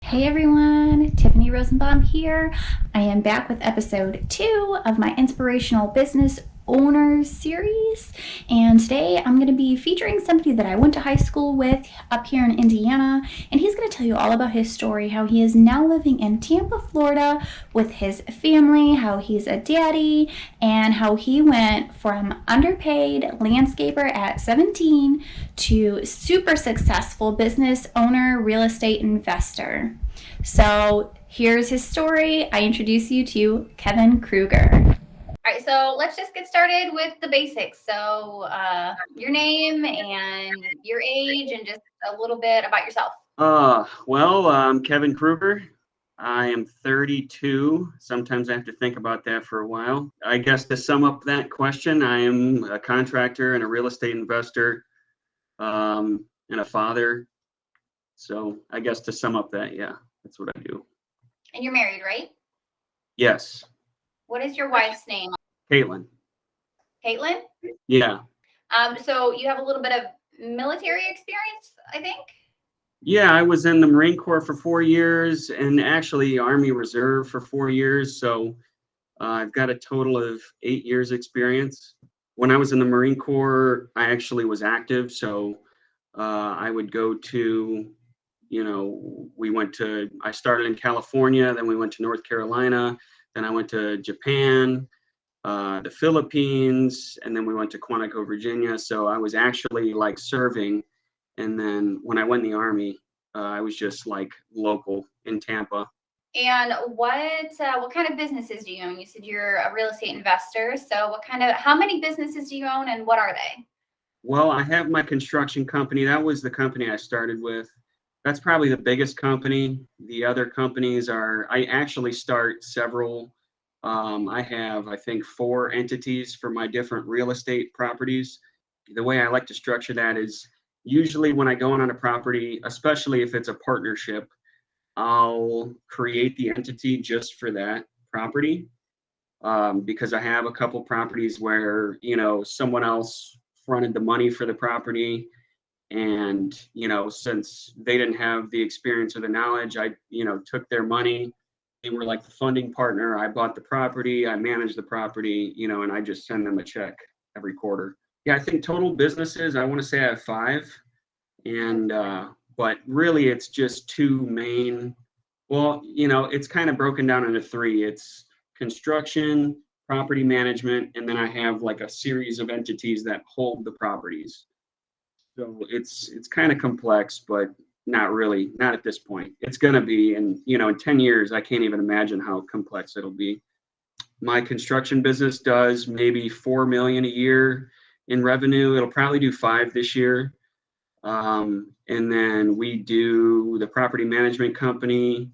Hey everyone, Tiffany Rosenbaum here. I am back with episode 2 of my Inspirational Business Owners series. And today I'm going to be featuring somebody that I went to high school with up here in Indiana. And he's going to tell you all about his story, how he is now living in Tampa, Florida with his family, how he's a daddy, and how he went from underpaid landscaper at 17 to super successful business owner, real estate investor. So here's his story. I introduce you to Kevin Krueger. All right, so let's just get started with the basics. So your name and your age and just a little bit about yourself. I'm Kevin Krueger. I am 32. Sometimes I have to think about that for a while. I guess to sum up that question, I am a contractor and a real estate investor, and a father. So I guess to sum up that, yeah, that's what I do. And you're married, right? Yes. What is your wife's name? Caitlin. Caitlin? Yeah. So you have a little bit of military experience, I think? Yeah, I was in the Marine Corps for 4 years and actually Army Reserve for 4 years. So I've got a total of 8 years experience. When I was in the Marine Corps, I actually was active. So I would go to, I started in California, then we went to North Carolina, then I went to Japan, the Philippines, and then we went to Quantico, Virginia. So I was actually like serving. And then when I went in the Army, I was just like local in Tampa. And what kind of businesses do you own? You said you're a real estate investor. So how many businesses do you own and what are they? Well, I have my construction company. That was the company I started with. That's probably the biggest company. The other companies I actually start several. I have, I think, 4 entities for my different real estate properties. The way I like to structure that is usually when I go in on a property, especially if it's a partnership, I'll create the entity just for that property, because I have a couple properties where, someone else fronted the money for the property. And, since they didn't have the experience or the knowledge, I, took their money. They were like the funding partner. I bought the property, I managed the property, and I just send them a check every quarter. Yeah, I think total businesses, I want to say I have 5. And, but really it's just 2 main. Well, it's kind of broken down into 3. It's construction, property management, and then I have like a series of entities that hold the properties. So it's kind of complex, but not really, not at this point. It's going to be, and in 10 years, I can't even imagine how complex it'll be. My construction business does maybe 4 million a year in revenue. It'll probably do 5 this year. And then we do the property management company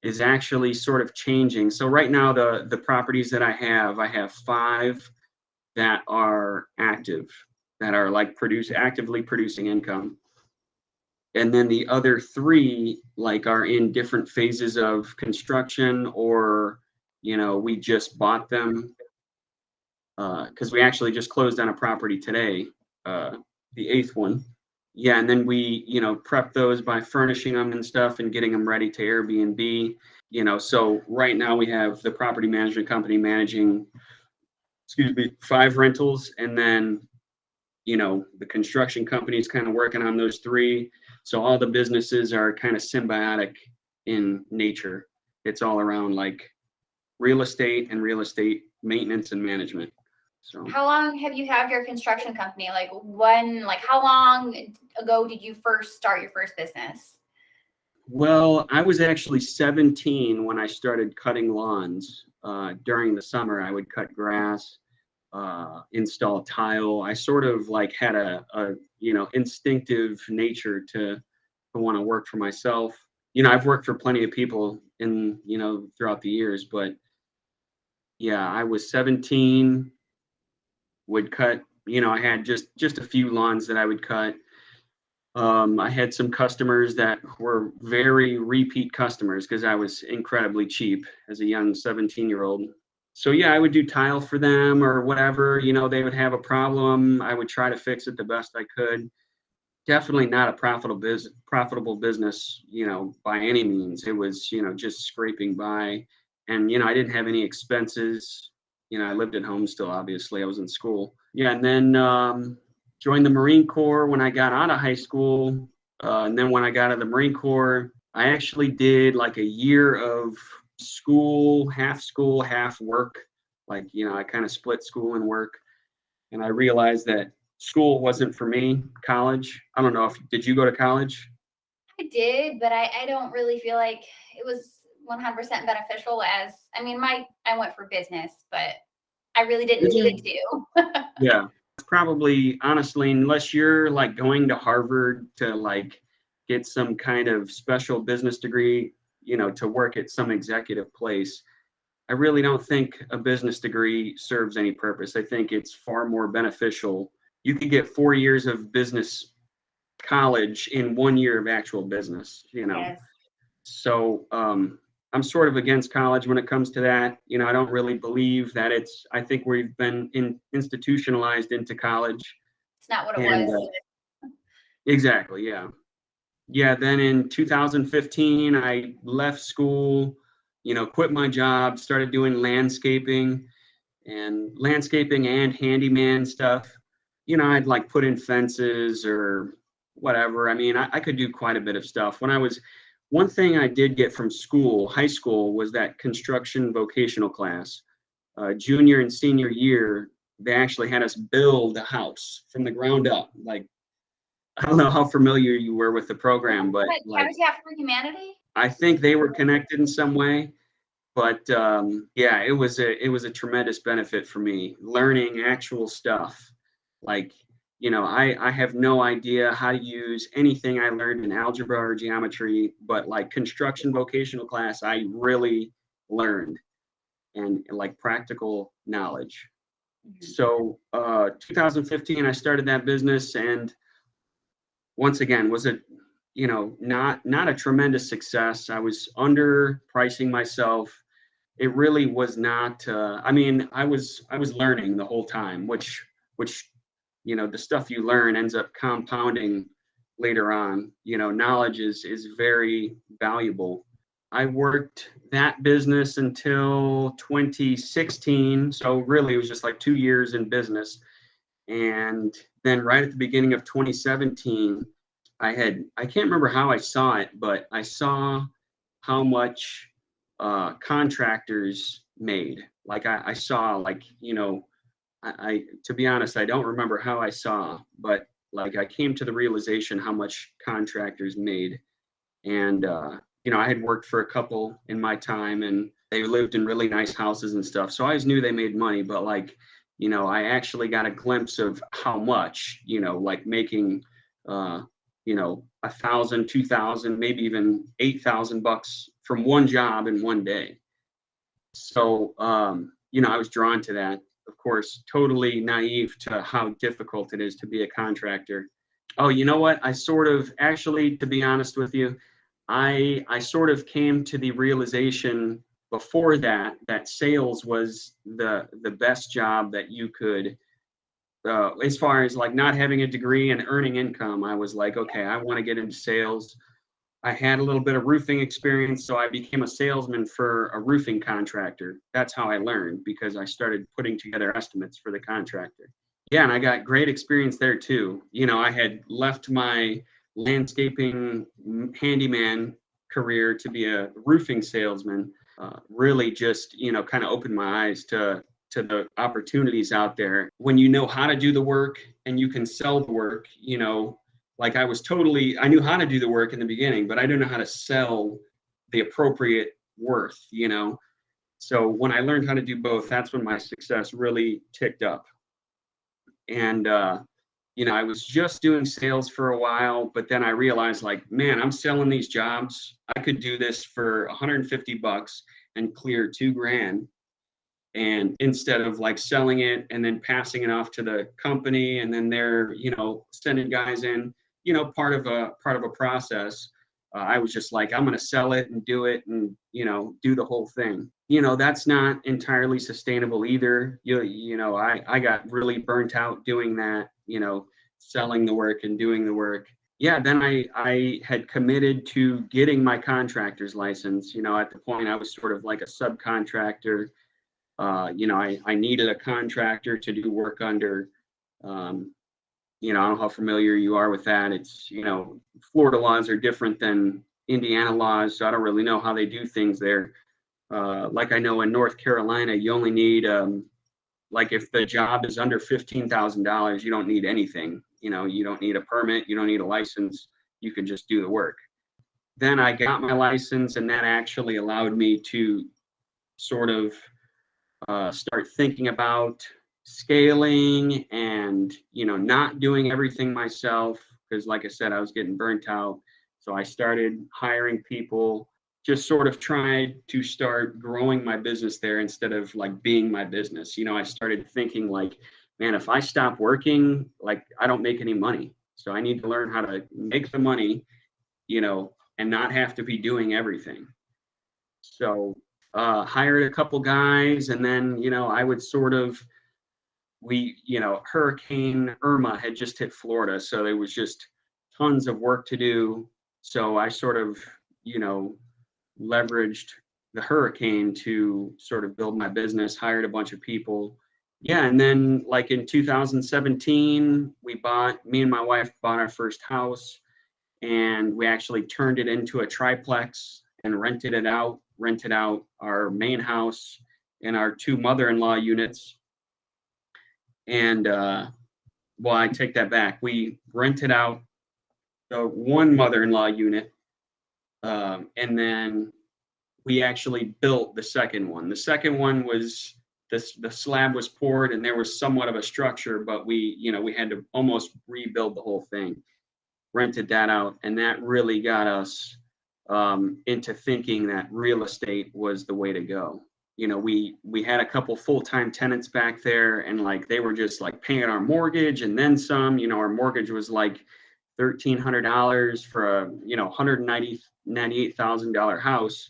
is actually sort of changing. So right now, the properties that I have 5 that are active, that are like actively producing income. And then the other 3 like are in different phases of construction, or we just bought them, because we actually just closed on a property today, the 8th one. Yeah, and then we, prep those by furnishing them and stuff and getting them ready to Airbnb. So right now we have the property management company managing, 5 rentals, and then, the construction company is kind of working on those 3. So all the businesses are kind of symbiotic in nature. It's all around like real estate and real estate maintenance and management. So how long have you had your construction company? How long ago did you first start your first business? Well, I was actually 17 when I started cutting lawns. During the summer, I would cut grass, install tile. I sort of like had a instinctive nature to want to work for myself. I've worked for plenty of people throughout the years, but yeah, I was 17, would cut. I had just a few lawns that I would cut. I had some customers that were very repeat customers because I was incredibly cheap as a young 17-year-old. So yeah, I would do tile for them or whatever. They would have a problem. I would try to fix it the best I could. definitely not a profitable business, by any means. It was, just scraping by. And, I didn't have any expenses. I lived at home still, obviously. I was in school. Yeah. And then joined the Marine Corps when I got out of high school. And then when I got out of the Marine Corps, I actually did like a year of school, half work. Like, I kind of split school and work. And I realized that school wasn't for me. College, I don't know if did you go to college? I did, but I don't really feel like it was 100% beneficial. I went for business, but I really didn't Did you? need to. Yeah. It's probably honestly, unless you're like going to Harvard to like get some kind of special business degree, to work at some executive place, I really don't think a. Degree serves any purpose. I think it's far more beneficial. You could get 4 years of business college in 1 year of actual business. Yes. So I'm sort of against college when it comes to that. I don't really believe that I think we've been institutionalized into college. It's not what it And was. exactly, yeah. Yeah, then in 2015, I left school, quit my job, started doing landscaping and handyman stuff. I'd like put in fences or whatever. I mean, I could do quite a bit of stuff. One thing I did get from high school, was that construction vocational class. Junior and senior year, they actually had us build a house from the ground up. Like, I don't know how familiar you were with the program, but But like, Habitat for Humanity? I think they were connected in some way. But yeah, it was a tremendous benefit for me learning actual stuff. Like, I have no idea how to use anything I learned in algebra or geometry, but like construction vocational class, I really learned and like practical knowledge. Mhm. So 2015, I started that business, and once again, was a not a tremendous success. I was underpricing myself. It really was not. I mean, I was learning the whole time, which the stuff you learn ends up compounding later on. Knowledge is very valuable. I worked that business until 2016, so really it was just like 2 years in business. And then right at the beginning of 2017, I can't remember how I saw it, but I saw how much contractors made. Like I saw, like, to be honest, I don't remember how I saw, but like I came to the realization how much contractors made. And I had worked for a couple in my time, and they lived in really nice houses and stuff. So I always knew they made money, but like, I actually got a glimpse of how much, like making, uh, 1,000, 2,000, maybe even $8,000 from one job in one day. So, I was drawn to that. Of course, totally naive to how difficult it is to be a contractor. Oh, you know what? I sort of actually, to be honest with you, I sort of came to the realization before that sales was the best job that you could, as far as like not having a degree and earning income. I was like, okay, I want to get into sales. I had a little bit of roofing experience, so I became a salesman for a roofing contractor. That's how I learned, because I started putting together estimates for the contractor. Yeah, and I got great experience there too. I had left my landscaping handyman career to be a roofing salesman. Really just, kind of opened my eyes to the opportunities out there when you know how to do the work and you can sell the work. Like I knew how to do the work in the beginning, but I didn't know how to sell the appropriate worth. So when I learned how to do both, that's when my success really ticked up. And I was just doing sales for a while, but then I realized, like, man, I'm selling these jobs. I could do this for $150 and clear 2 grand. And instead of like selling it and then passing it off to the company, and then they're, sending guys in, part of a process. I was just like, I'm going to sell it and do it and, do the whole thing. That's not entirely sustainable either. I got really burnt out doing that, selling the work and doing the work. yeah, then I had committed to getting my contractor's license. At the point I was sort of like a subcontractor. I needed a contractor to do work under. Um, I don't know how familiar you are with that. It's, Florida laws are different than Indiana laws, so I don't really know how they do things there. Like I know in North Carolina, you only need, like if the job is under $15,000, you don't need anything. You don't need a permit, you don't need a license. You can just do the work. Then I got my license, and that actually allowed me to sort of start thinking about scaling and not doing everything myself, because like I said, I was getting burnt out. So I started hiring people, just sort of tried to start growing my business there instead of like being my business. I started thinking like, man, if I stop working, like I don't make any money, so I need to learn how to make the money, and not have to be doing everything. So hired a couple guys, and then I would sort of Hurricane Irma had just hit Florida, so there was just tons of work to do. So I sort of you know leveraged the hurricane to sort of build my business, hired a bunch of people. Yeah, and then like in 2017, me and my wife bought our first house, and we actually turned it into a triplex and rented out our main house and our two mother-in-law units. And well, I take that back. We rented out the one mother-in-law unit, and then we actually built the second one. The second one was the slab was poured, and there was somewhat of a structure, but we had to almost rebuild the whole thing. Rented that out, and that really got us into thinking that real estate was the way to go. We had a couple full-time tenants back there, and like they were just like paying our mortgage and then some. Our mortgage was like $1,300 for a $198,000 house,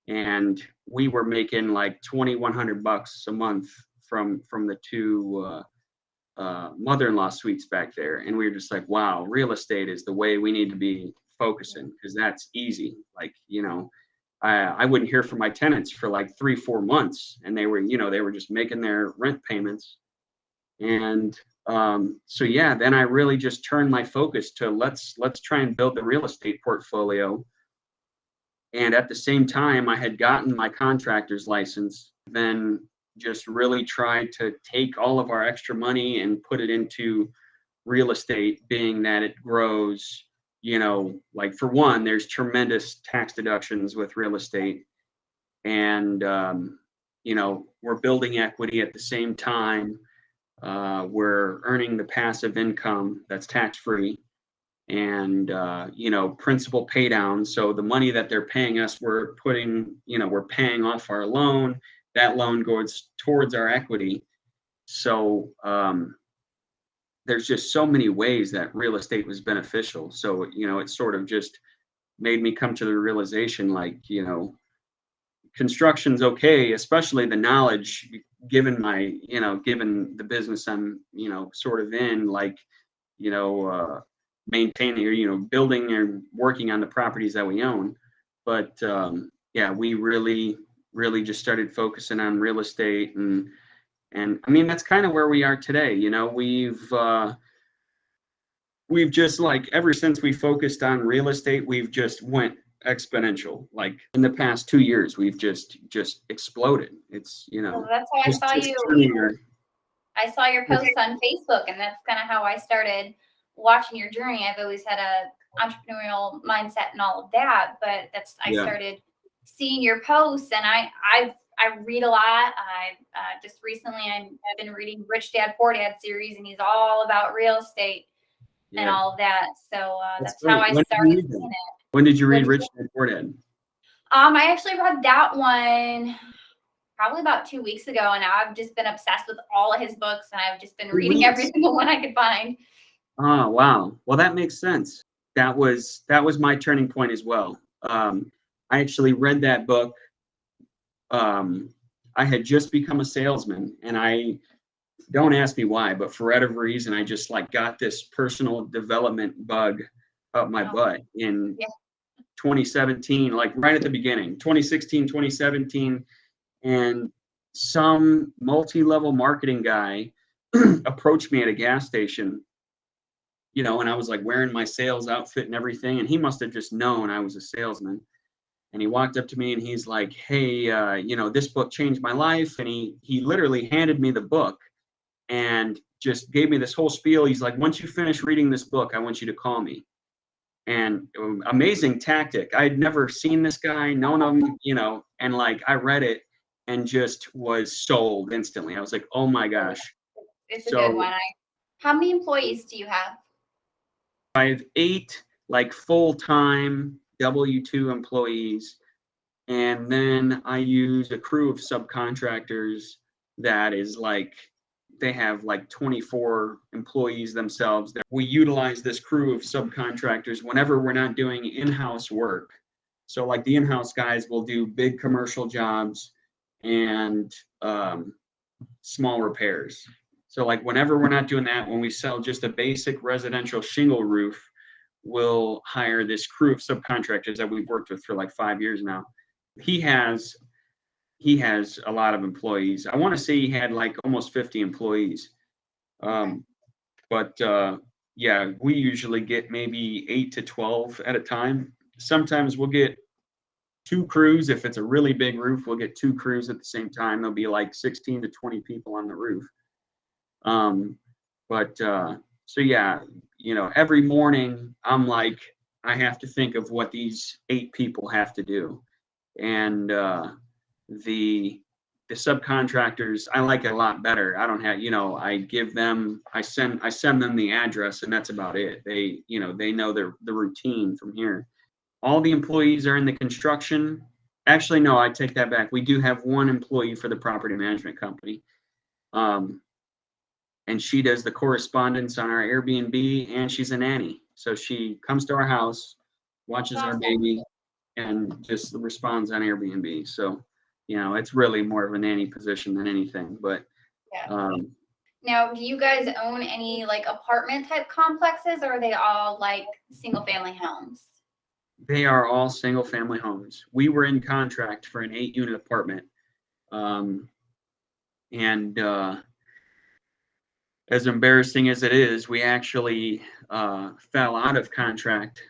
and we were making like $2,100 a month from the two mother-in-law suites back there. And we were just like, wow, real estate is the way we need to be focusing, because that's easy. Like, I wouldn't hear from my tenants for like 3-4 months, and they were just making their rent payments. And so yeah, then I really just turned my focus to let's try and build the real estate portfolio. And at the same time, I had gotten my contractor's license, then just really tried to take all of our extra money and put it into real estate, being that it grows. Like for one, there's tremendous tax deductions with real estate. And, we're building equity at the same time. We're earning the passive income that's tax free, and principal pay down. So the money that they're paying us, we're paying off our loan. That loan goes towards our equity. So there's just so many ways that real estate was beneficial. So it sort of just made me come to the realization, like, construction's okay, especially the knowledge given given the business I'm sort of in, like maintaining or building or working on the properties that we own. But yeah, we really just started focusing on real estate, and I mean that's kind of where we are today. We've just, like, ever since we focused on real estate, we've just went exponential. Like in the past 2 years, we've just exploded. It's Well, that's how just turning our. I saw your posts on Facebook, and that's kind of how I started watching your journey. I've always had a entrepreneurial mindset and all of that, but I Yeah. started seeing your posts, and I read a lot. I just recently I've been reading Rich Dad Poor Dad series, and he's all about real estate and Yeah, all of that. So that's that's how great. I When did you started read seeing that? it. When did you read What'd you Rich Dad Poor Dad? I actually read that one probably about 2 weeks ago, and now I've just been obsessed with all of his books, and I've just been reading every single one I could find. Oh, wow. Well, that makes sense. That was my turning point as well. I actually read that book. Um, I had just become a salesman, and I don't ask me why, but for whatever reason, I just like got this personal development bug. up my Wow. butt in Yeah. 2017, like right at the beginning, 2016, 2017. And some multi-level marketing guy approached me at a gas station, and I was like wearing my sales outfit and everything. And he must have just known I was a salesman. And he walked up to me and he's like, "Hey, this book changed my life." And he literally handed me the book and just gave me this whole spiel. He's like, "Once you finish reading this book, I want you to call me." And amazing tactic. I had never seen this guy, known him, and like I read it and just was sold instantly. I was like, "Oh my gosh." It's a good So one. How many employees do you have? I have 8 like full-time W-2 employees, and then I use a crew of subcontractors that is like they have like 24 employees themselves. We utilize this crew of subcontractors whenever we're not doing in-house work. So like the in-house guys will do big commercial jobs and small repairs. So like whenever we're not doing that, when we sell just a basic residential shingle roof, we'll hire this crew of subcontractors that we've worked with for like 5 years now. He has he has a lot of employees. I want to say he had like almost 50 employees. Okay. Um, but yeah, we usually get maybe 8 to 12 at a time. Sometimes we'll get 2 crews. If it's a really big roof, we'll get 2 crews at the same time. There'll be like 16 to 20 people on the roof. Um, but so yeah, every morning I'm like, I have to think of what these 8 people have to do. And the the subcontractors, I like it a lot better. I don't have, I send them the address and that's about it. They know the routine from here. All the employees are in the construction. Actually, no, I take that back. We do have one employee for the property management company. Um, and she does the correspondence on our Airbnb, and she's a nanny. So she comes to our house, That's watches our awesome. baby, and just responds on Airbnb. So, it's really more of a nanny position than anything. But Yeah. um, Now, do you guys own any like apartment type complexes, or are they all like single family homes? they are all single family homes. We were in contract for an 8 unit apartment. Um, and as embarrassing as it is, we actually fell out of contract.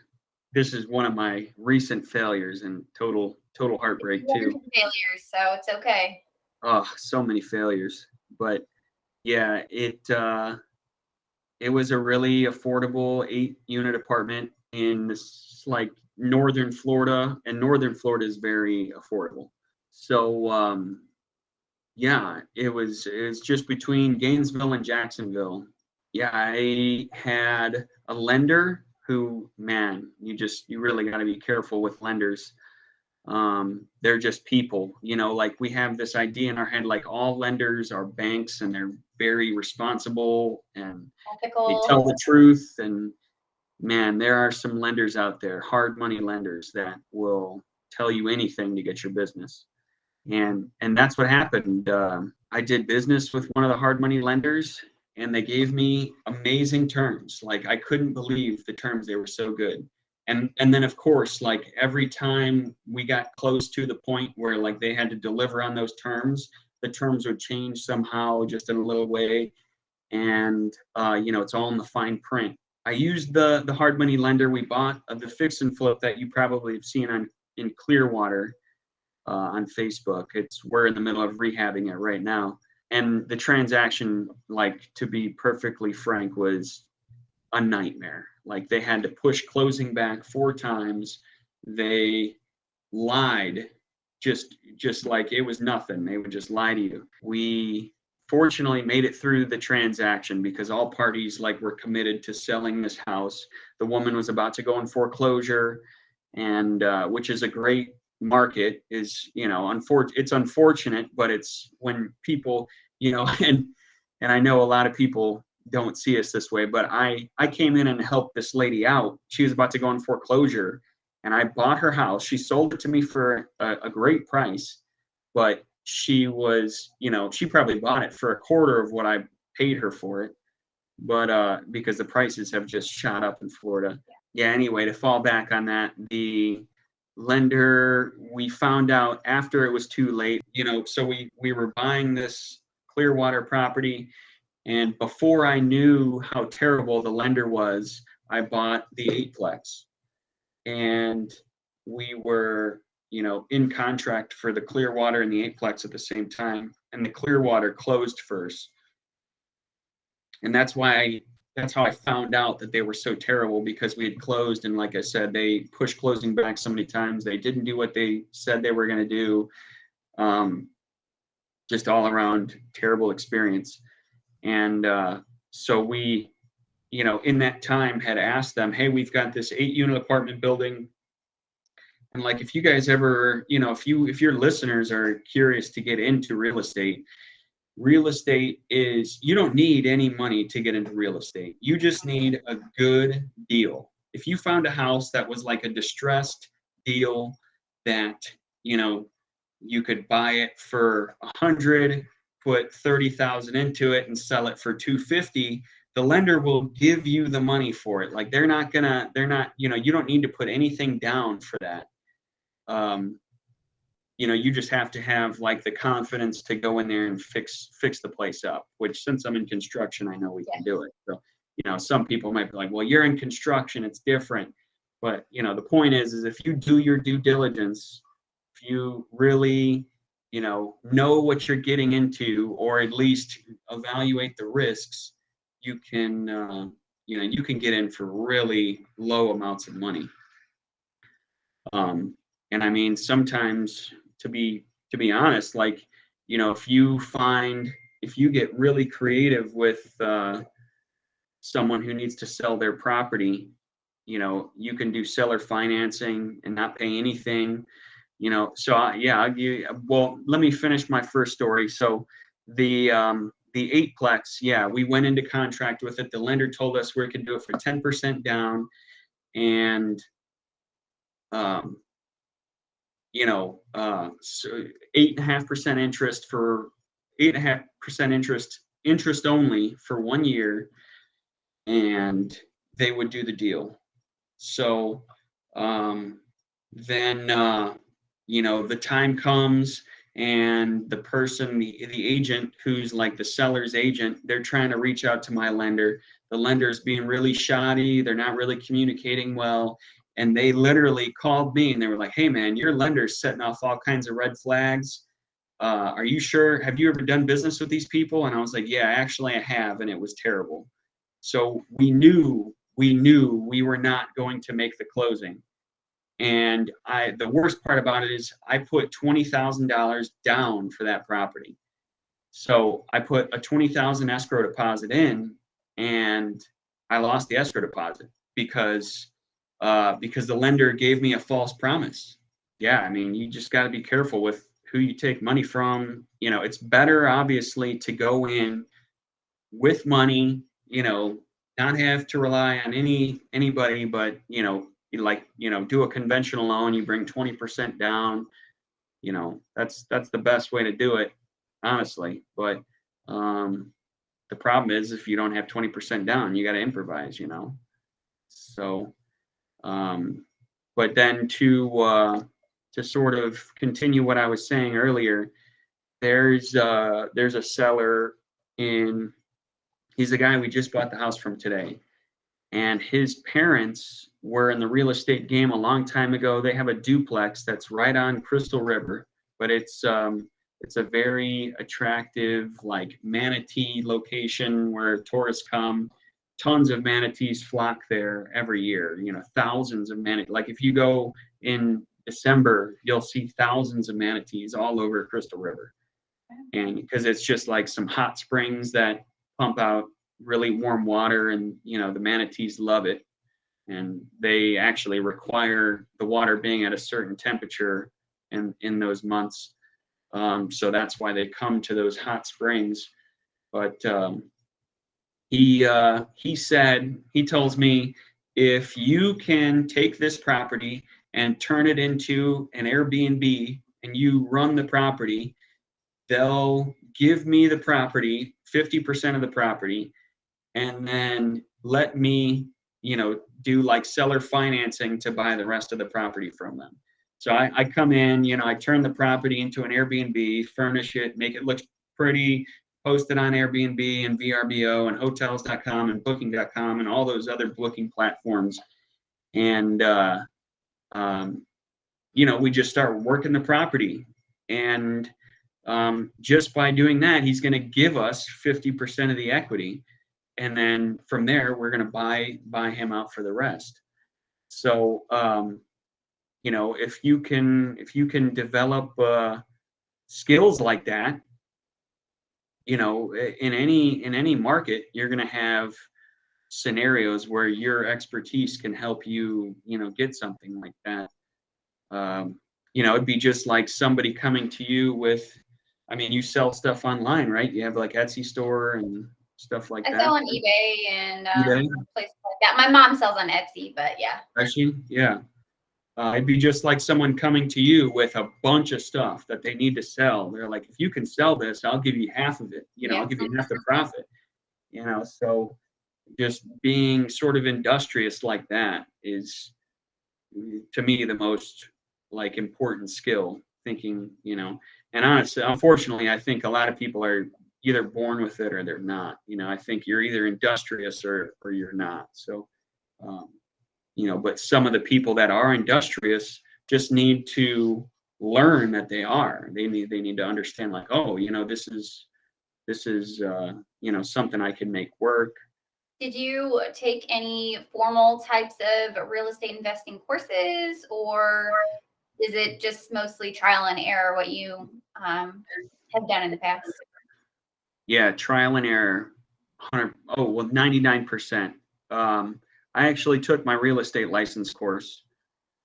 This is one of my recent failures and total heartbreak You learn too. from failures, so it's okay. Oh, so many failures. But yeah, it was a really affordable 8 unit apartment in this like northern Florida, and northern Florida is very affordable. So yeah, it was just between Gainesville and Jacksonville. Yeah, I had a lender who, man, you really got to be careful with lenders. They're just people, like we have this idea in our head, like all lenders are banks and they're very responsible and they Ethical. tell the truth. And man, there are some lenders out there, hard money lenders that will tell you anything to get your business. And that's what happened. I did business with one of the hard money lenders, and they gave me amazing terms. Like I couldn't believe the terms; they were so good. And then of course, like every time we got close to the point where like they had to deliver on those terms, the terms would change somehow, just in a little way. And it's all in the fine print. I used the hard money lender we bought of the fix and flip that you probably have seen on in Clearwater on Facebook. We're in the middle of rehabbing it right now. And the transaction, like to be perfectly frank, was a nightmare. Like they had to push closing back 4 times. They lied, just like it was nothing. They would just lie to you. We fortunately made it through the transaction because all parties like were committed to selling this house. The woman was about to go in foreclosure, and which is a great market. Is it's unfortunate, but it's when people and I know a lot of people don't see us this way, but I came in and helped this lady out. She was about to go in foreclosure, and I bought her house. She sold it to me for a great price, but she probably bought it for a quarter of what I paid her for it. But because the prices have just shot up in Florida. yeah, anyway, to fall back on that, the lender, we found out after it was too late, so we were buying this Clearwater property, and before I knew how terrible the lender was, I bought the eightplex, and we were, in contract for the Clearwater and the eightplex at the same time, and the Clearwater closed first. And that's how I found out that they were so terrible, because we had closed, and like I said, they pushed closing back so many times. They didn't do what they said they were going to do. Um, just all around terrible experience. And so we, in that time had asked them, hey, we've got this 8-unit apartment building. And like, if you guys ever, if your listeners are curious to get into real estate is, you don't need any money to get into real estate. You just need a good deal. If you found a house that was like a distressed deal that, you could buy it for 100, put 30,000 into it and sell it for 250, the lender will give you the money for it. Like, they're not, you don't need to put anything down for that. You just have to have like the confidence to go in there and fix the place up, which, since I'm in construction, I know we can do it. So, some people might be like, well, you're in construction, it's different. But, the point is if you do your due diligence, if you really, know what you're getting into, or at least evaluate the risks, you can, you can get in for really low amounts of money. And I mean, sometimes, to be honest, like, if you get really creative with someone who needs to sell their property, you can do seller financing and not pay anything. Well, let me finish my first story. So the eightplex, yeah, we went into contract with it. The lender told us we could do it for 10% down, and so 8.5% interest for 8.5% interest only for 1 year, and they would do the deal. So then the time comes, and the person, the agent, who's like the seller's agent, they're trying to reach out to my lender. The lender's being really shoddy. They're not really communicating well. And they literally called me and they were like, hey man, your lender's setting off all kinds of red flags. Are you sure? Have you ever done business with these people? And I was like, yeah, actually I have. And it was terrible. So we knew we were not going to make the closing. And the worst part about it is I put $20,000 down for that property. So I put a $20,000 escrow deposit in, and I lost the escrow deposit because the lender gave me a false promise. Yeah, I mean, you just got to be careful with who you take money from. It's better, obviously, to go in with money, not have to rely on anybody, but, do a conventional loan, you bring 20% down, that's the best way to do it, honestly. But the problem is, if you don't have 20% down, you got to improvise, So, but then to sort of continue what I was saying earlier, there's a seller he's the guy we just bought the house from today. And his parents were in the real estate game a long time ago. They have a duplex that's right on Crystal River, but it's a very attractive, like, manatee location where tourists come. Tons of manatees flock there every year. Thousands of manatees. Like, if you go in December, you'll see thousands of manatees all over Crystal River. And because it's just like some hot springs that pump out really warm water, and the manatees love it, and they actually require the water being at a certain temperature in those months, so that's why they come to those hot springs. But he tells me, if you can take this property and turn it into an Airbnb and you run the property, they'll give me the property, 50% of the property, and then let me, do like seller financing to buy the rest of the property from them. So I come in, I turn the property into an Airbnb, furnish it, make it look pretty, post it on Airbnb and VRBO and hotels.com and booking.com and all those other booking platforms. And, we just start working the property. And just by doing that, he's going to give us 50% of the equity. And then from there, we're going to buy him out for the rest. So, if you can develop skills like that, in any market, you're going to have scenarios where your expertise can help you, get something like that. It'd be just like somebody coming to you with, you sell stuff online, right? You have like Etsy store and stuff like that. I sell on eBay and eBay? places like that. My mom sells on Etsy, but yeah. Actually, yeah. It'd be just like someone coming to you with a bunch of stuff that they need to sell. They're like, if you can sell this, I'll give you half of it. I'll give you half the profit. So just being sort of industrious like that is, to me, the most like important skill. Thinking, and honestly, unfortunately, I think a lot of people are either born with it or they're not. I think you're either industrious or you're not. So, but some of the people that are industrious just need to learn that they are. They need to understand, like, oh, this is something I can make work. Did you take any formal types of real estate investing courses, or is it just mostly trial and error what you have done in the past? Yeah, trial and error. 99%. I actually took my real estate license course,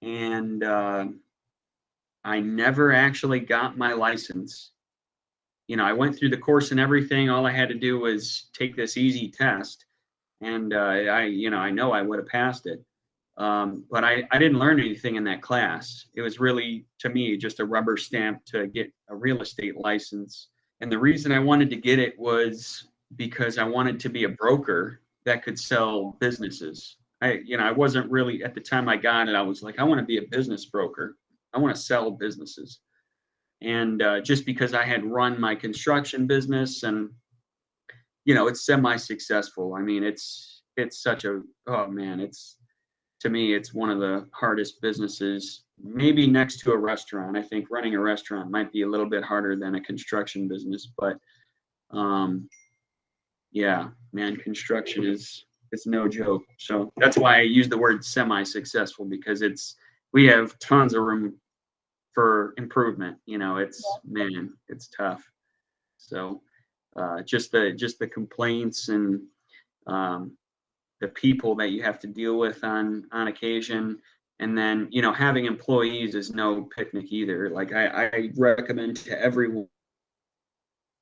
and I never actually got my license. I went through the course and everything. All I had to do was take this easy test, and I know I would have passed it. But I didn't learn anything in that class. It was really, to me, just a rubber stamp to get a real estate license. And the reason I wanted to get it was because I wanted to be a broker that could sell businesses. I wasn't really, at the time I got it, I was like, I want to be a business broker. I want to sell businesses. And just because I had run my construction business and, it's semi-successful. It's such a, oh man, to me, it's one of the hardest businesses, maybe next to a restaurant. I think running a restaurant might be a little bit harder than a construction business, but yeah, man, construction it's no joke. So that's why I use the word semi-successful, because we have tons of room for improvement. It's tough. So just the complaints and the people that you have to deal with on occasion. And then, having employees is no picnic either. Like I recommend to everyone,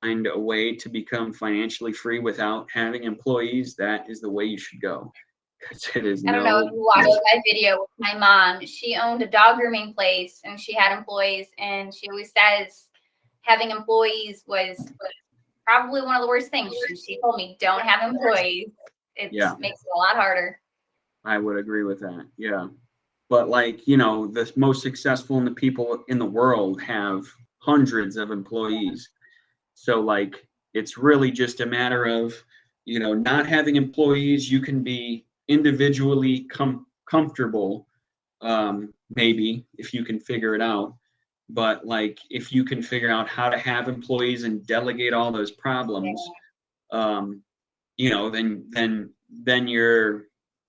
find a way to become financially free without having employees. That is the way you should go. Because it is I don't know if you watched my video with my mom. She owned a dog grooming place and she had employees, and she always says having employees was probably one of the worst things. She told me, don't have employees. It makes it a lot harder. I would agree with that. Yeah. But like, the most successful people in the world have hundreds of employees. So like, it's really just a matter of, not having employees. You can be individually comfortable, maybe, if you can figure it out. But like, if you can figure out how to have employees and delegate all those problems, then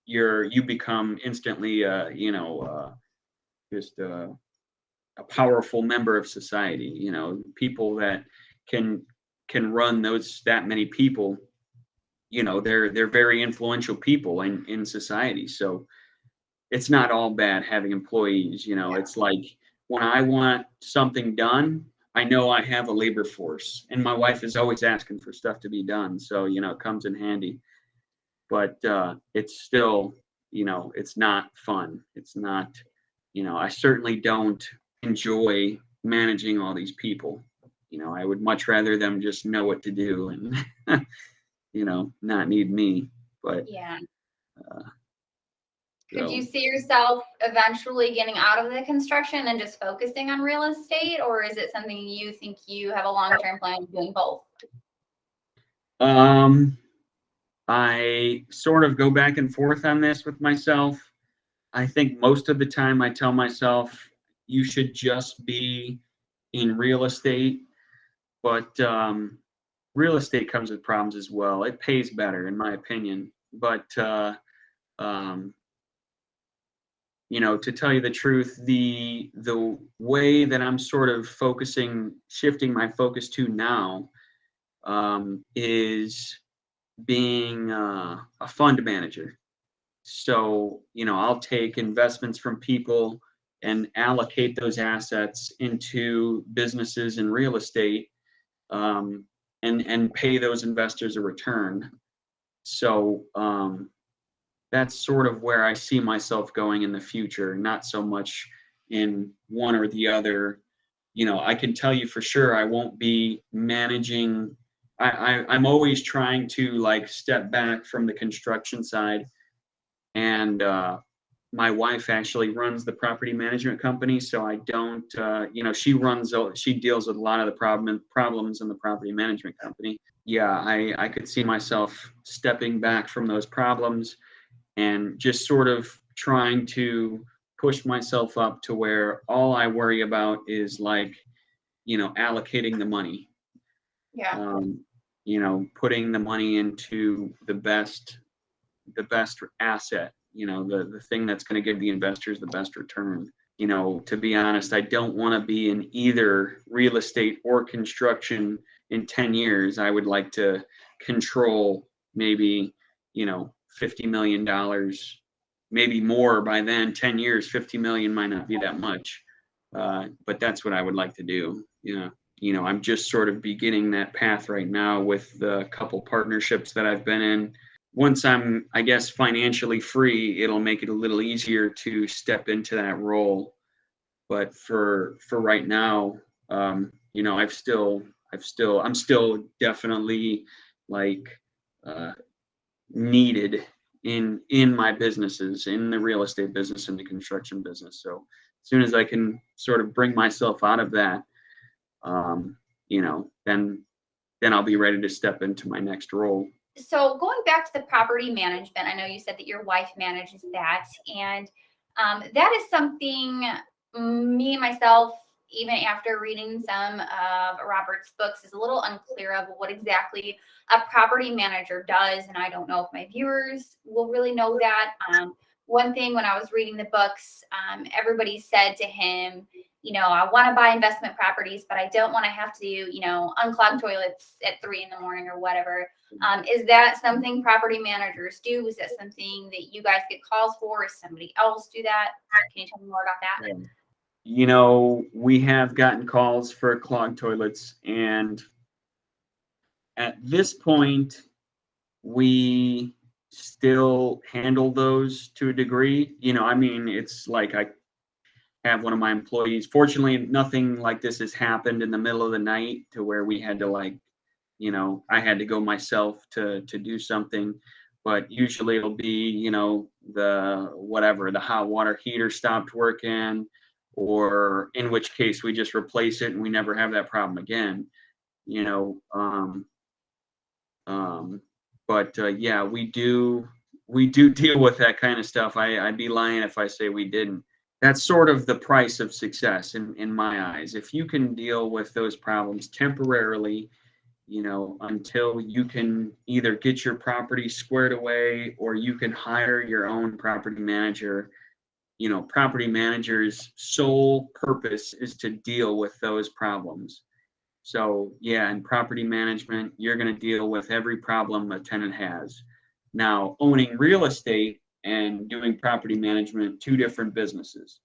you become instantly, just a powerful member of society. People that can run that many people. They're very influential people in society. So it's not all bad having employees. It's like, when I want something done, I know I have a labor force, and my wife is always asking for stuff to be done. So, it comes in handy. But it's still, it's not fun. It's not, I certainly don't enjoy managing all these people. I would much rather them just know what to do and, not need me. But yeah. Could you So, see yourself eventually getting out of the construction and just focusing on real estate, or is it something you think you have a long-term plan of doing both? um, I sort of go back and forth on this with myself. I think most of the time I tell myself you should just be in real estate, but real estate comes with problems as well. It pays better, in my opinion, but um, to tell you the truth, the way that I'm sort of shifting my focus to now, is being a fund manager. So, I'll take investments from people and allocate those assets into businesses and real estate, um, and pay those investors a return. So, that's sort of where I see myself going in the future, not so much in one or the other. I can tell you for sure I won't be managing. I'm always trying to like step back from the construction side, and my wife actually runs the property management company, so I don't. She deals with a lot of the problems in the property management company. Yeah, I could see myself stepping back from those problems and just sort of trying to push myself up to where all I worry about is like, allocating the money, Yeah. um, putting the money into the best asset, the thing that's going to give the investors the best return. To be honest, I don't want to be in either real estate or construction in 10 years. I would like to control maybe, $50 million, maybe more by then. 10 years, 50 million might not be that much. But that's what I would like to do. I'm just sort of beginning that path right now with the couple partnerships that I've been in. Once I'm, I guess, financially free, it'll make it a little easier to step into that role. But for right now, I'm still definitely like uh, needed in my businesses, in the real estate business and the construction business. So as soon as I can sort of bring myself out of that, then I'll be ready to step into my next role. So going back to the property management, I know you said that your wife manages that, and that is something me and myself, even after reading some of Robert's books, is a little unclear of what exactly a property manager does, and I don't know if my viewers will really know that. One thing when I was reading the books, everybody said to him, I want to buy investment properties, but I don't want to have to, unclog toilets at 3 in the morning or whatever. Is that something property managers do? Is that something that you guys get calls for? Is somebody else do that? Can you tell me more about that? We have gotten calls for clogged toilets, and at this point, we still handle those to a degree. I mean, it's like I have one of my employees. Fortunately, nothing like this has happened in the middle of the night to where we had to I had to go myself to do something. But usually it'll be, the hot water heater stopped working, or in which case we just replace it and we never have that problem again. You know, um, but yeah, we do deal with that kind of stuff. I'd be lying if I say we didn't. That's sort of the price of success in my eyes. If you can deal with those problems temporarily, until you can either get your property squared away or you can hire your own property manager. Property manager's sole purpose is to deal with those problems. So, yeah, in property management, you're going to deal with every problem a tenant has. Now, owning real estate and doing property management, two different businesses.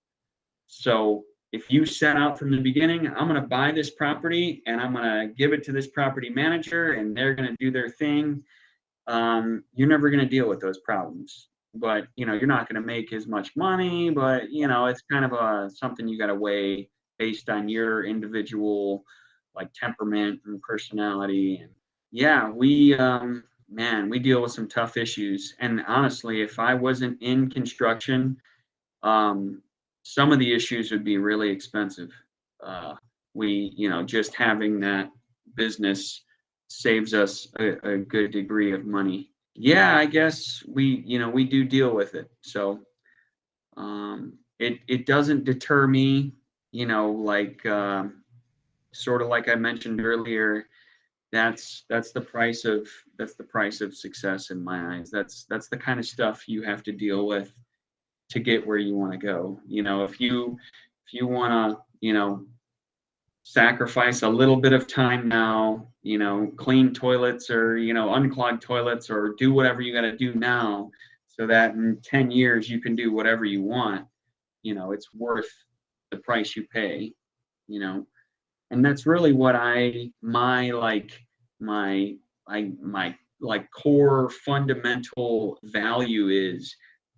So, if you set out from the beginning, I'm going to buy this property and I'm going to give it to this property manager and they're going to do their thing, you're never going to deal with those problems. But you're not going to make as much money. But it's kind of something you got to weigh based on your individual like temperament and personality. And yeah, man, we deal with some tough issues. And honestly, if I wasn't in construction, um, some of the issues would be really expensive. Uh, just having that business saves us a good degree of money. Yeah, I guess we do deal with it. So it doesn't deter me, like sort of like I mentioned earlier. That's the price of success in my eyes. That's the kind of stuff you have to deal with to get where you want to go. If you want to, sacrifice a little bit of time now, clean toilets or, unclog toilets or do whatever you got to do now so that in 10 years you can do whatever you want, it's worth the price you pay, you know. And that's really what my my like core fundamental value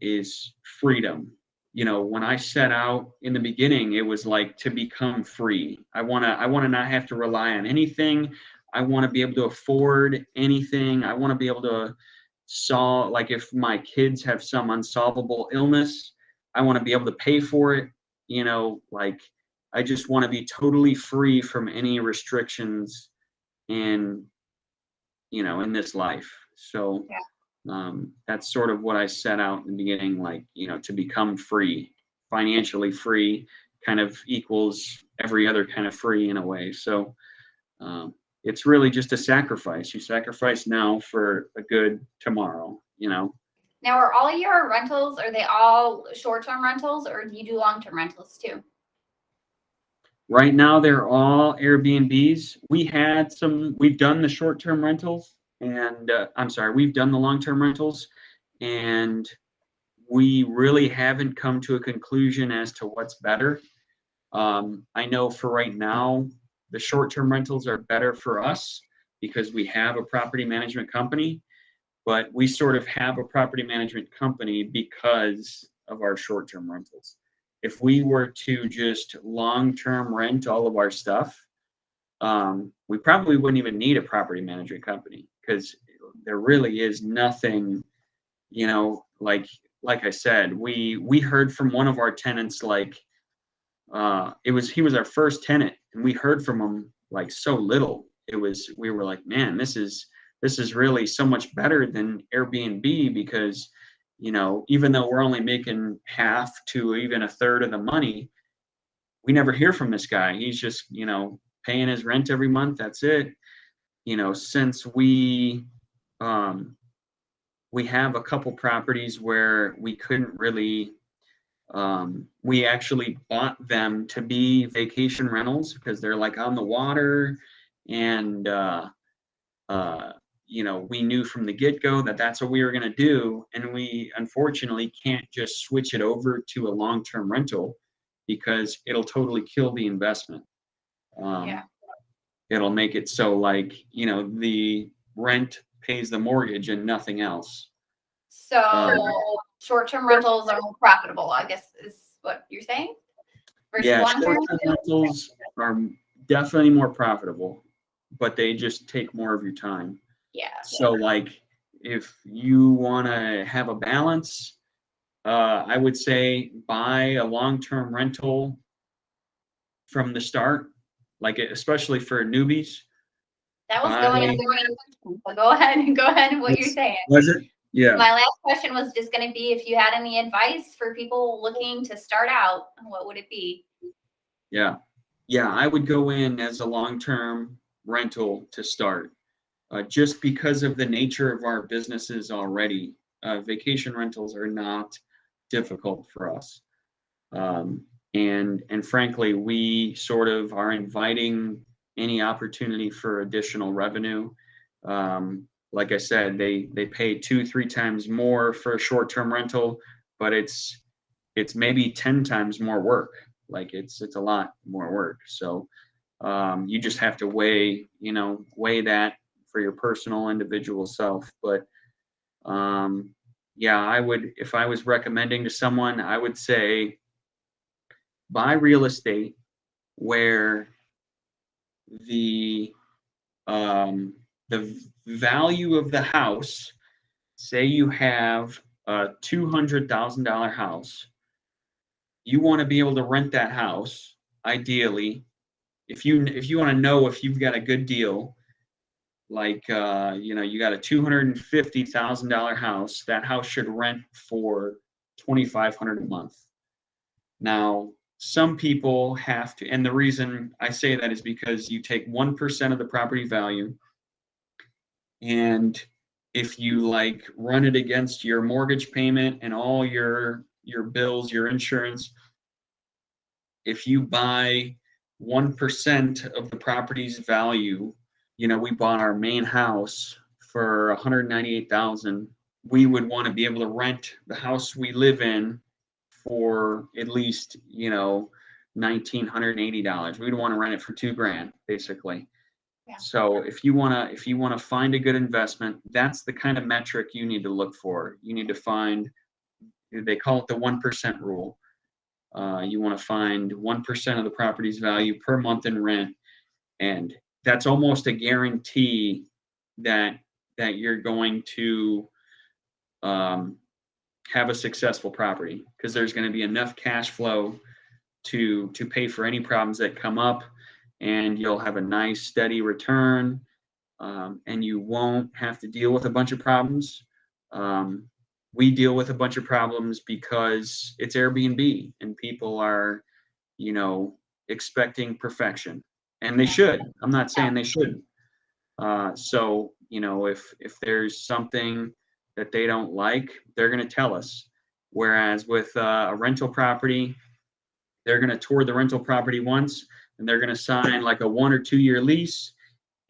is freedom. When I set out in the beginning, it was like to become free. I want to not have to rely on anything. I want to be able to afford anything. I want to be able to solve, like if my kids have some unsolvable illness, I want to be able to pay for it. Like I just want to be totally free from any restrictions in in this life. So that's sort of what I set out in the beginning, like, to become free, financially free, kind of equals every other kind of free in a way. So it's really just a sacrifice. You sacrifice now for a good tomorrow. Now, are all your rentals, are they all short-term rentals, or do you do long-term rentals too? Right now, they're all Airbnbs. We've done the short-term rentals, and I'm sorry, we've done the long-term rentals, and we really haven't come to a conclusion as to what's better. I know for right now, the short-term rentals are better for us because we have a property management company, but we sort of have a property management company because of our short-term rentals. If we were to just long-term rent all of our stuff, we probably wouldn't even need a property management company because there really is nothing, like I said, we heard from one of our tenants, like he was our first tenant, and we heard from him like so little. We were like, man, this is really so much better than Airbnb because even though we're only making half to even a third of the money, we never hear from this guy. He's just paying his rent every month. That's it. Since we have a couple properties where we couldn't really we actually bought them to be vacation rentals because they're like on the water, and we knew from the get-go that that's what we were going to do, and we unfortunately can't just switch it over to a long-term rental because it'll totally kill the investment. Yeah. It'll make it so like the rent pays the mortgage and nothing else. So short-term rentals are more profitable, I guess is what you're saying, versus Yeah, long-term? short-term rentals are definitely more profitable, but they just take more of your time. Yeah. So like if you want to have a balance, I would say buy a long-term rental from the start, like especially for newbies. That was going Buy into my go ahead what you're saying. Was it? Yeah. My last question was just going to be if you had any advice for people looking to start out, what would it be? Yeah. Yeah, I would go in as a long-term rental to start. Just because of the nature of our businesses already, vacation rentals are not difficult for us. And frankly, we sort of are inviting any opportunity for additional revenue. Like I said, they pay 2-3 times more for a short-term rental, but it's maybe 10 times more work. Like it's a lot more work. So you just have to weigh that for your personal individual self. But yeah, if I was recommending to someone, I would say buy real estate where the the value of the house, say you have a $200,000 house, you want to be able to rent that house, ideally. If you want to know if you've got a good deal, like you got a $250,000 house, that house should rent for $2,500 a month. Now, some people have to, and the reason I say that is because you take 1% of the property value, and if you like run it against your mortgage payment and all your bills, your insurance, if you buy 1% of the property's value, we bought our main house for 198,000. We would want to be able to rent the house we live in for at least, $1,980. We'd want to rent it for $2,000, basically. Yeah. So if you wanna find a good investment, that's the kind of metric you need to look for. You need to find, they call it the 1% rule. You want to find 1% of the property's value per month in rent, and that's almost a guarantee that you're going to have a successful property, because there's going to be enough cash flow to pay for any problems that come up, and you'll have a nice steady return, and you won't have to deal with a bunch of problems. We deal with a bunch of problems because it's Airbnb and people are, expecting perfection, and they should. I'm not saying they shouldn't. So, if there's something that they don't like, they're going to tell us. Whereas with a rental property, they're going to tour the rental property once, and they're going to sign like a 1 or 2 year lease,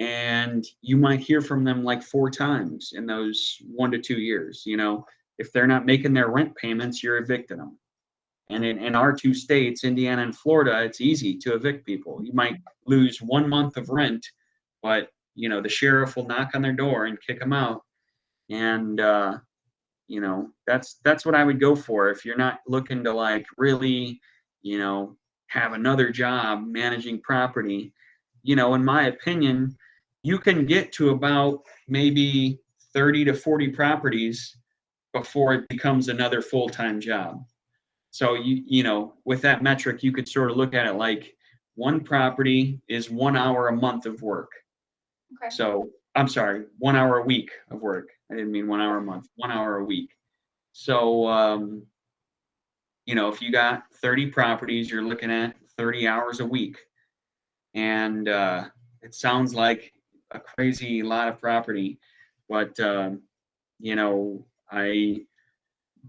and you might hear from them like 4 times in those 1 to 2 years. If they're not making their rent payments, you're evicting them. And in our 2 states, Indiana and Florida, it's easy to evict people. You might lose 1 month of rent, but the sheriff will knock on their door and kick them out. And that's what I would go for if you're not looking to like really, have another job managing property. In my opinion, you can get to about maybe 30 to 40 properties before it becomes another full-time job. So with that metric, you could sort of look at it like one property is 1 hour a month of work. Okay. So I'm sorry, 1 hour a week of work. I didn't mean 1 hour a month, 1 hour a week. So, if you got 30 properties, you're looking at 30 hours a week. And it sounds like a crazy lot of property, but I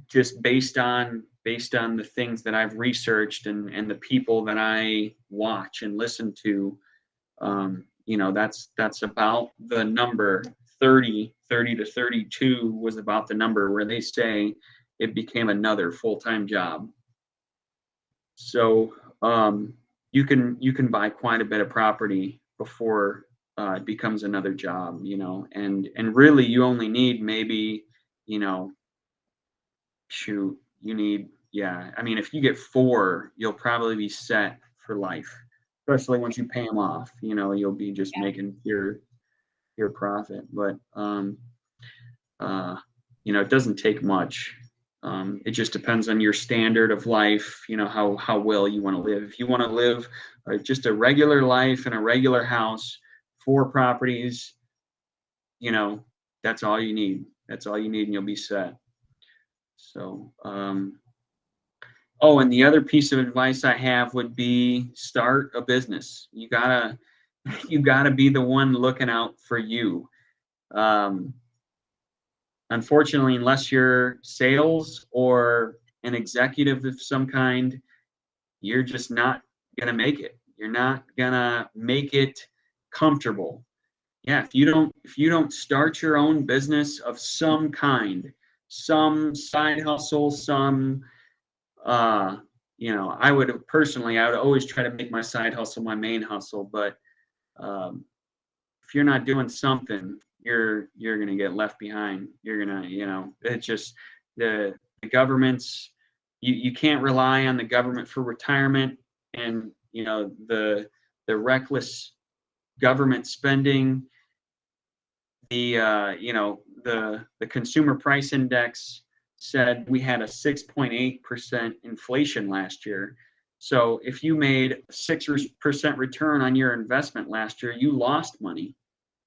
just based on the things that I've researched and the people that I watch and listen to, that's about the number. 30 to 32 was about the number where they say it became another full-time job. So you can buy quite a bit of property before it becomes another job, and really you only need maybe, you need, I mean, if you get 4, you'll probably be set for life, especially once you pay them off. You'll be just making your profit. But it doesn't take much. It just depends on your standard of life, how well you want to live. If you want to live just a regular life in a regular house, 4 properties, that's all you need. That's all you need, and you'll be set. So, and the other piece of advice I have would be start a business. You gotta be the one looking out for you. Unfortunately, unless you're sales or an executive of some kind, you're just not gonna make it. You're not gonna make it comfortable. Yeah, if you don't start your own business of some kind, some side hustle, some I would always try to make my side hustle my main hustle, but if you're not doing something, you're going to get left behind. You're going to, it's just the government's, you can't rely on the government for retirement, and, the reckless government spending. the consumer price index said we had a 6.8% inflation last year. So if you made a 6% return on your investment last year, you lost money.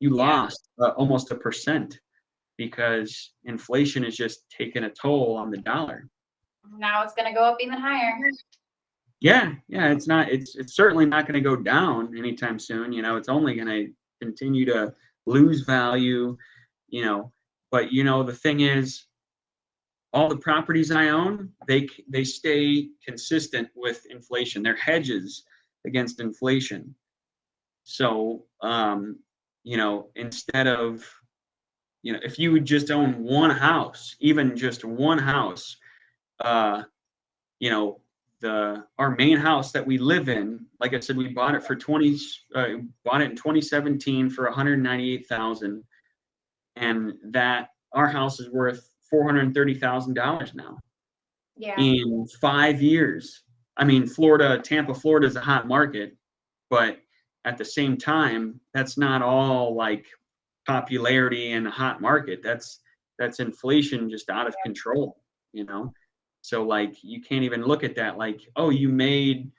You Yeah. lost almost 1% because inflation is just taking a toll on the dollar. Now it's going to go up even higher. Yeah, it's certainly not going to go down anytime soon. It's only going to continue to lose value, you know. But the thing is, all the properties I own, they stay consistent with inflation. They're hedges against inflation. So, instead of, if you would just own one house, even just one house, uh, you know, our main house that we live in, like I said, we bought it bought it in 2017 for 198,000, and that our house is worth $430,000 now. Yeah. In 5 years. I mean, Tampa, Florida is a hot market, but at the same time, that's not all like popularity and a hot market. That's inflation just out of control, you know? So like you can't even look at that like, oh, you made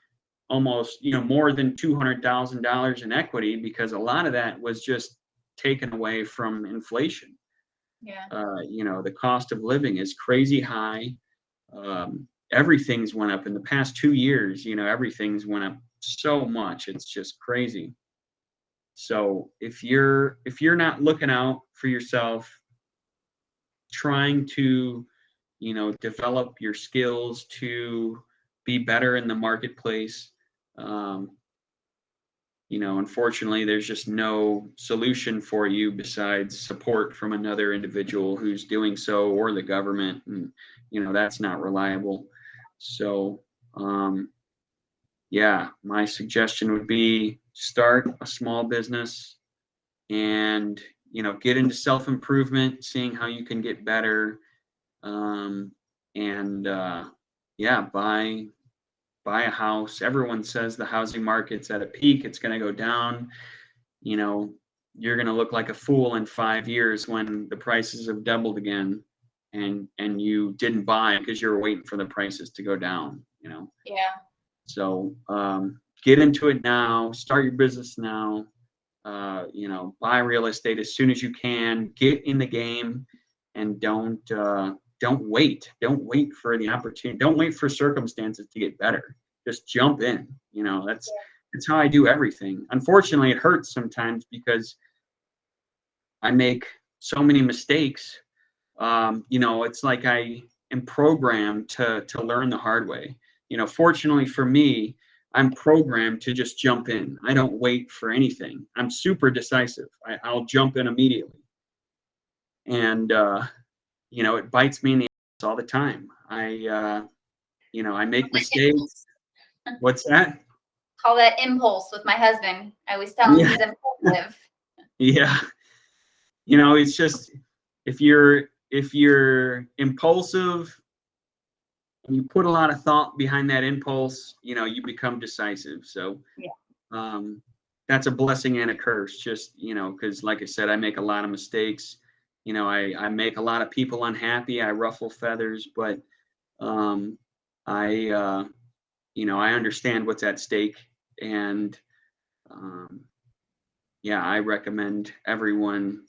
almost, more than $200,000 in equity, because a lot of that was just taken away from inflation. Yeah. The cost of living is crazy high. Everything's went up in the past 2 years. Everything's went up so much. It's just crazy. So if you're not looking out for yourself, trying to, develop your skills to be better in the marketplace, unfortunately, there's just no solution for you besides support from another individual who's doing so, or the government, and that's not reliable. So, yeah, my suggestion would be start a small business and get into self-improvement, seeing how you can get better, and yeah, buy a house. Everyone says the housing market's at a peak, it's going to go down. You're going to look like a fool in 5 years when the prices have doubled again, and you didn't buy because you were waiting for the prices to go down. Yeah. So get into it now, start your business now. Buy real estate as soon as you can, get in the game, and don't wait for the opportunity, don't wait for circumstances to get better. Just jump in. That's how I do everything. Unfortunately, it hurts sometimes because I make so many mistakes. It's like I am programmed to learn the hard way. Fortunately for me, I'm programmed to just jump in. I don't wait for anything. I'm super decisive. I'll jump in immediately. And, it bites me in the ass all the time. I make mistakes. What's that? Call that impulse with my husband. I always tell him Yeah. he's impulsive. Yeah. It's just, if you're impulsive and you put a lot of thought behind that impulse, you become decisive. So, Yeah. that's a blessing and a curse, just, because like I said, I make a lot of mistakes. I make a lot of people unhappy. I ruffle feathers, but I I understand what's at stake. And yeah, I recommend everyone,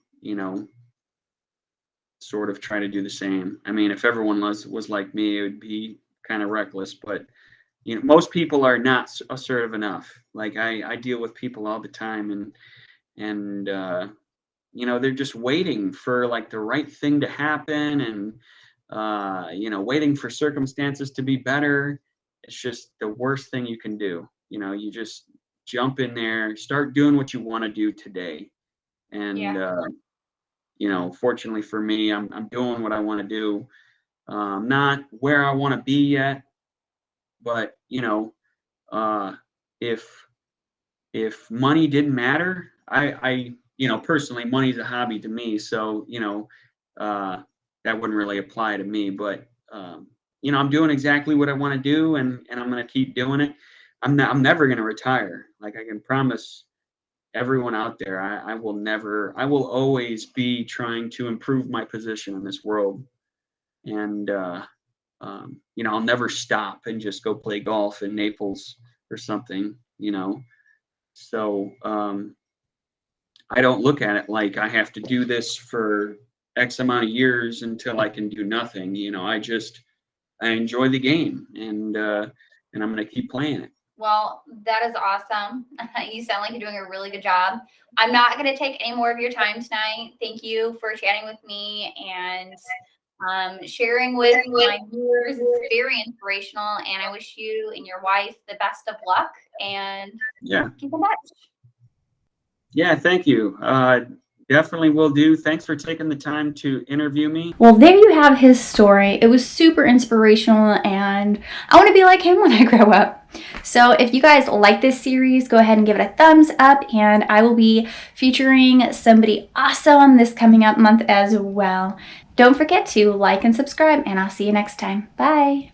sort of try to do the same. I mean, if everyone was like me, it would be kind of reckless, but most people are not assertive enough. Like I deal with people all the time, and they're just waiting for like the right thing to happen, and waiting for circumstances to be better. It's just the worst thing you can do. You just jump in there, start doing what you want to do today. And Yeah. fortunately for me, I'm doing what I want to do. Not where I want to be yet, but uh, if money didn't matter, I personally, money's a hobby to me, so uh, that wouldn't really apply to me. But I'm doing exactly what I want to do, and I'm going to keep doing it. I'm never going to retire. Like I can promise everyone out there, I will always be trying to improve my position in this world. And, I'll never stop and just go play golf in Naples or something. So, I don't look at it like I have to do this for X amount of years until I can do nothing. I enjoy the game, and I'm going to keep playing it. Well, that is awesome. You sound like you're doing a really good job. I'm not going to take any more of your time tonight. Thank you for chatting with me and sharing with my viewers. It's very inspirational, and I wish you and your wife the best of luck, and Yeah. keep in touch. Yeah, thank you. Definitely will do. Thanks for taking the time to interview me. Well, there you have his story. It was super inspirational, and I want to be like him when I grow up. So if you guys like this series, go ahead and give it a thumbs up, and I will be featuring somebody awesome this coming up month as well. Don't forget to like and subscribe, and I'll see you next time. Bye.